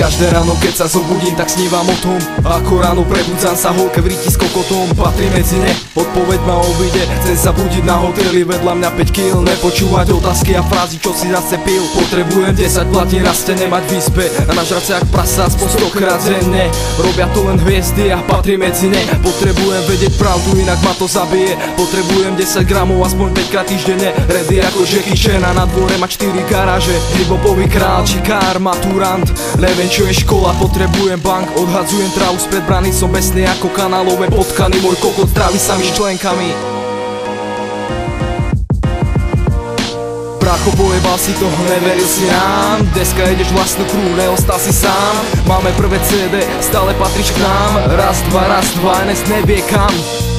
Každé ráno keď sa zobudím, tak snívam o tom, ako ráno prebudzam sa holke v riti s kokotom. Patrí medzi ne, odpoveď ma obíde. Chcem sa budiť na hoteli, vedľa mňa 5 kil. Nepočúvať otázky a frázy, čo si zase pil. Potrebujem 10 platín, raz te nemať v izbe a nažrať sa jak prasa aspoň 100-krát denne. Robia to len hviezdy a patrí medzi ne. Potrebujem vedieť pravdu, inak ma to zabije. Potrebujem 10 gramov aspoň 5 krát týždenne. Ready ako Jackie Chan a na dvore mať 4 garáže. Hip-hopový král, čikár, maturant. Neviem čo je škola, potrebujem bank. Odhadzujem trávu spred brany, som besný ako kanálové potkany. Môj kokot trávi sa mi členkami. Brácho, pojebal si to, neveril si nám. Dneska ideš vlastnú krú, neostal si sám. Máme prvé CD, stále patríš k nám. Raz, dva, NS nevie kam.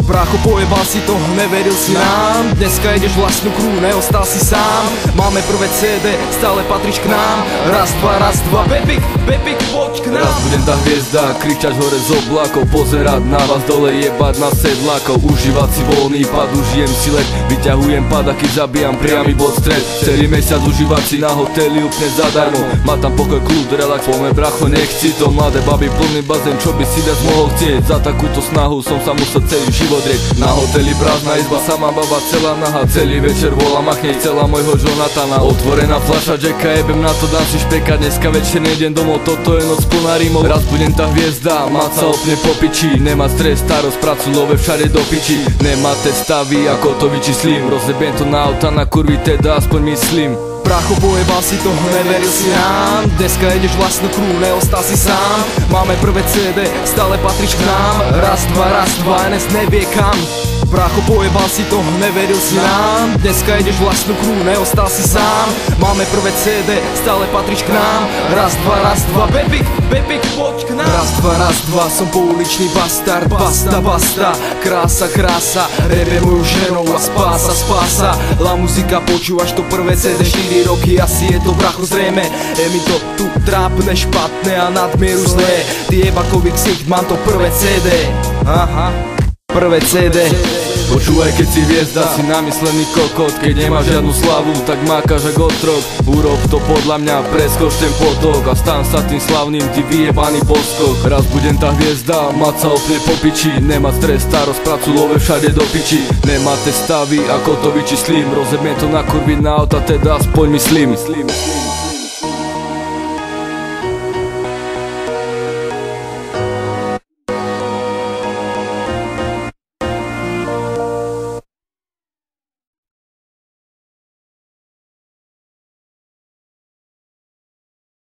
Brácho, pojebal si to, neveril si nám. Dneska ideš vlastnú krú, neostal si sám. Máme prvé CD, stále patríš k nám. Raz, dva, Bepik, poď k nám. Raz budem tá hviezda, kričať hore z oblákov. Pozerať na vás dole, jebať na sedlákov. Užívať si voľný pad, užijem si let. Vyťahujem padaky, zabijam priamy bod stred. Celý mesiac užívať si na hoteli úplne zadarmo. Má tam pokoj, kľud, relax, poďme bracho, nechci to. Mladé baby, plný bazén, čo by si viac mohol chcieť. Za takúto snahu som sa musel celý život rieť. Na hoteli prázdna izba, sama baba celá naha. Celý večer volá, machne celá môjho Jonathana. Otvorená fľaša Jacka, jebem na to, dám si špekať. Dneska večer nejdem domov, toto je noc plná rímov. Raz budem tá hviezda, mať sa úplne po piči. Nemá stres, starosť, pracu, love všade do piči. Nemáte stavy, ako to vyčíslím. Rozjebiem to na auta, na kurvy, teda aspoň myslím. Brácho, pojebal si to, neveril si nám. Dneska ideš vlastnú krú, neostal si sám. Máme prvé CD, stále patríš k nám. Raz, dva, NS nevie kam. Brácho, pojebal si to, neveril si nám. Dneska ideš vlastnú krú, neostal si sám. Máme prvé CD, stále patríš k nám. Raz, dva, Bepik, poď k nám. Raz, dva, som pouličný bastard. Basta, krása. Rebe moju ženou a spása. La muzika, počúvaš to prvé CD 4 roky, asi je to bracho zrejme. Je mi to tu trápne, špatné a nadmieru zlé. Ty jebakový ksicht, mám to prvé CD. Aha, prvé CD. Počúvaj, keď si hviezda, si namyslený kokot. Keď nemáš žiadnu slavu, tak mákaš ako otrok. Urob to podľa mňa, preskoč ten potok a stan sa tým slavným, ty vyjebaný poskok. Raz budem tá hviezda, mať sa úplne po piči. Nemá stres, starosť, pracu, love všade do piči. Nemáte stavy, ako to vyčíslím. Rozjebiem to na kurvy, na auta, teda aspoň myslím.